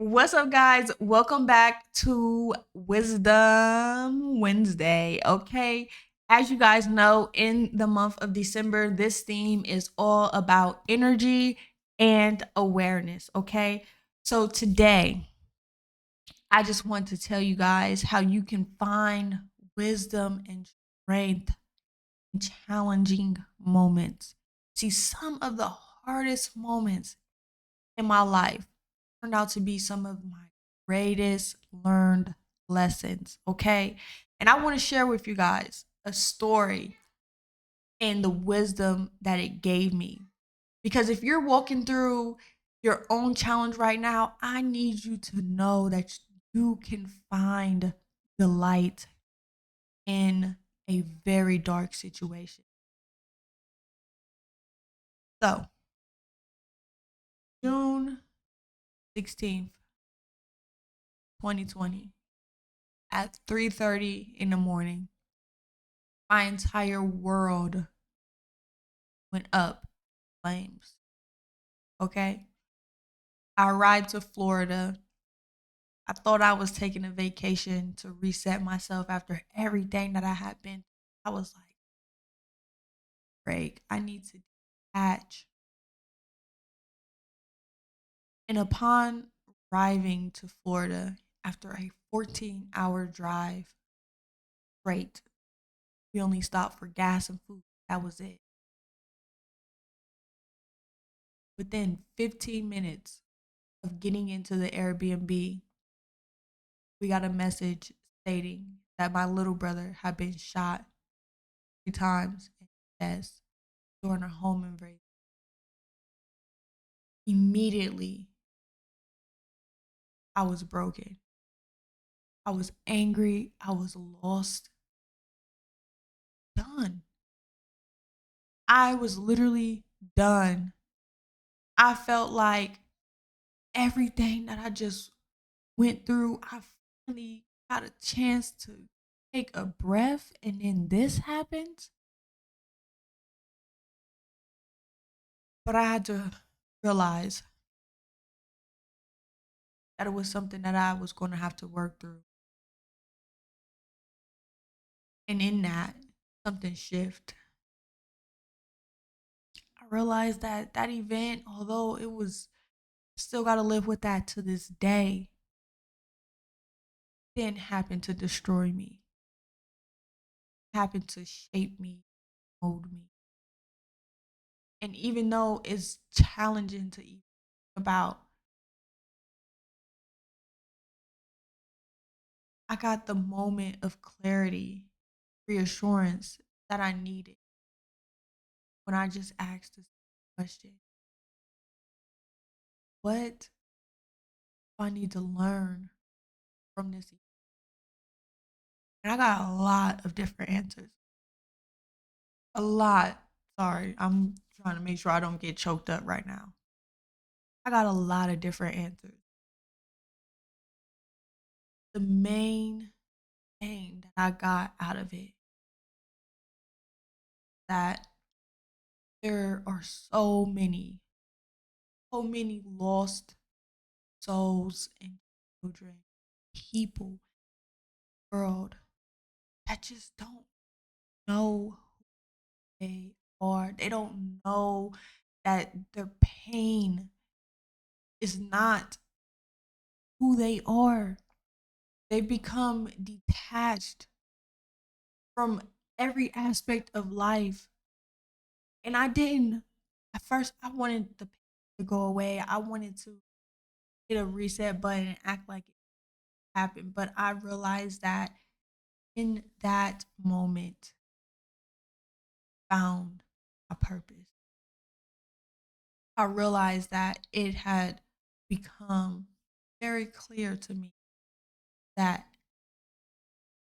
What's up, guys? Welcome back to Wisdom Wednesday. Okay, as you guys know, in the month of December, this theme is all about energy and awareness. Okay, so today, I just want to tell you guys how you can find wisdom and strength in challenging moments. See, some of the hardest moments in my life turned out to be some of my greatest learned lessons. Okay. And I want to share with you guys a story and the wisdom that it gave me. Because if you're walking through your own challenge right now, I need you to know that you can find the light in a very dark situation. So, June 16th, 2020, at 3:30 in the morning, my entire world went up in flames. Okay. I arrived to Florida. I thought I was taking a vacation to reset myself after everything that I had been. I was like, break. I need to detach. And upon arriving to Florida after a 14-hour drive straight, we only stopped for gas and food. That was it. Within 15 minutes of getting into the Airbnb, we got a message stating that my little brother had been shot 3 times in the chest during a home invasion. Immediately, I was broken. I was angry. I was lost. Done. I was literally done. I felt like everything that I just went through, I finally got a chance to take a breath, and then this happens. But I had to realize that it was something that I was going to have to work through. And in that, something shift. I realized that that event, although it was still got to live with that to this day, didn't happen to destroy me. It happened to shape me, mold me. And even though it's challenging to even think about, I got the moment of clarity, reassurance that I needed when I just asked this question: what do I need to learn from this? And I got a lot of different answers. A lot. Sorry, I'm trying to make sure I don't get choked up right now. I got a lot of different answers. The main thing that I got out of it, that there are so many lost souls and children, people, world that just don't know who they are. They don't know that their pain is not who they are. They become detached from every aspect of life. And I didn't, at first, I wanted the pain to go away. I wanted to hit a reset button and act like it happened. But I realized that in that moment, I found a purpose. I realized that it had become very clear to me that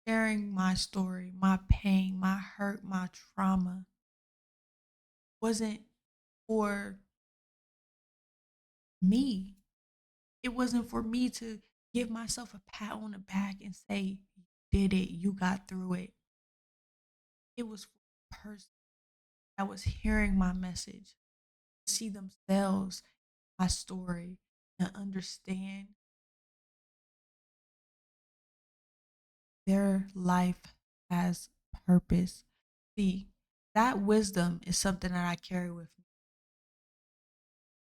sharing my story, my pain, my hurt, my trauma wasn't for me. It wasn't for me to give myself a pat on the back and say, you did it, you got through it. It was for the person that was hearing my message, to see themselves, my story, and understand. their life has purpose. See, that wisdom is something that I carry with me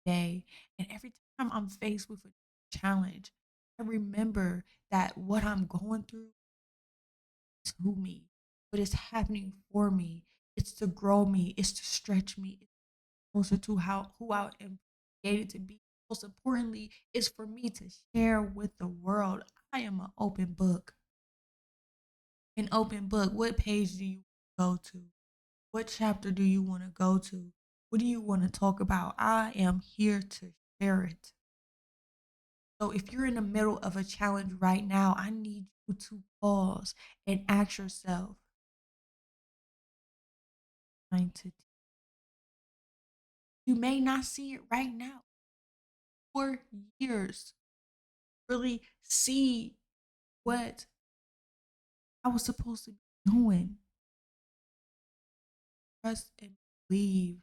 today. And every time I'm faced with a challenge, I remember that what I'm going through to me, but it's happening for me. It's to grow me, it's to stretch me, it's closer to how who I am created to be. Most importantly, it's for me to share with the world. I am an open book. An open book. What page do you go to? What chapter do you want to go to? What do you want to talk about? I am here to share it. So if you're in the middle of a challenge right now, I need you to pause and ask yourself, trying to you may not see it right now. For years, really see what I was supposed to be doing. Trust and believe.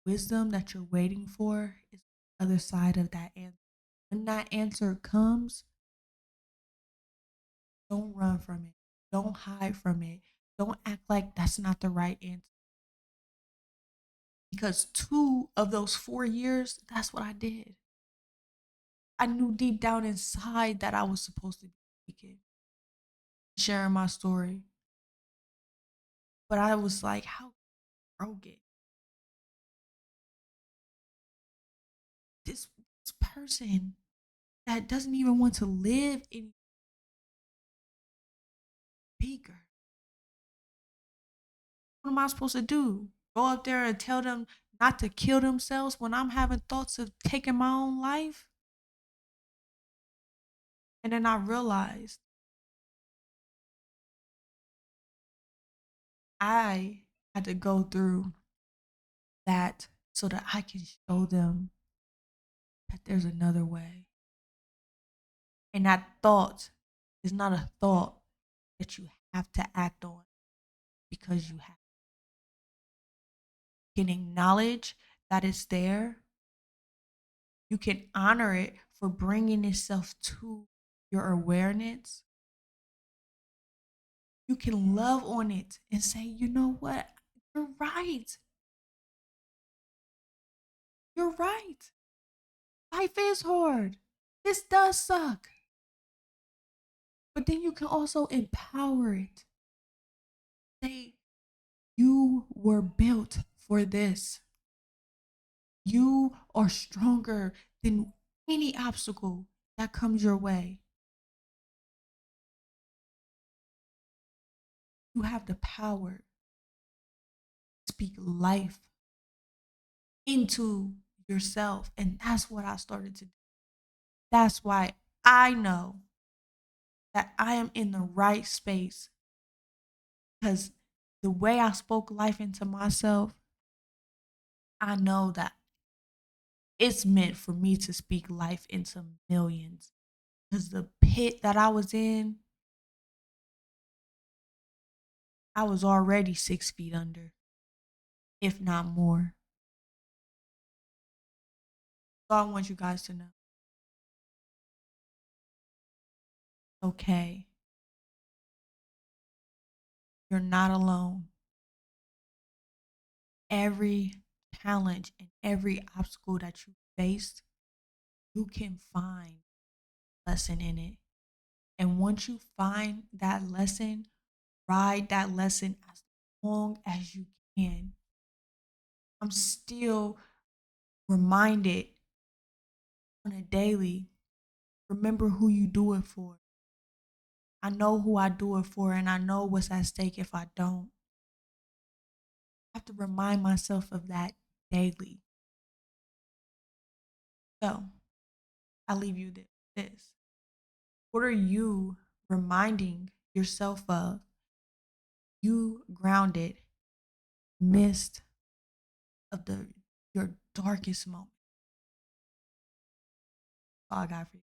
Wisdom that you're waiting for is the other side of that answer. When that answer comes, don't run from it. Don't hide from it. Don't act like that's not the right answer. Because 2 of those 4 years, that's what I did. I knew deep down inside that I was supposed to be speaking, sharing my story. But I was like, how broke it? This person that doesn't even want to live in speaker. What am I supposed to do? Go up there and tell them not to kill themselves when I'm having thoughts of taking my own life? And then I realized I had to go through that so that I can show them that there's another way. And that thought is not a thought that you have to act on because you have. You can acknowledge that it's there. You can honor it for bringing itself to your awareness. You can love on it and say, you know what? You're right. You're right. Life is hard. This does suck. But then you can also empower it. Say, you were built for this. You are stronger than any obstacle that comes your way. You have the power to speak life into yourself. And that's what I started to do. That's why I know that I am in the right space because the way I spoke life into myself, I know that it's meant for me to speak life into millions. Because the pit that I was in, I was already 6 feet under, if not more. So I want you guys to know, okay, you're not alone. Every challenge and every obstacle that you faced, you can find a lesson in it. And once you find that lesson, ride that lesson as long as you can. I'm still reminded on a daily, remember who you do it for. I know who I do it for, and I know what's at stake if I don't. I have to remind myself of that daily. So I leave you this. What are you reminding yourself of? You grounded, midst of your darkest moment. All I got for you.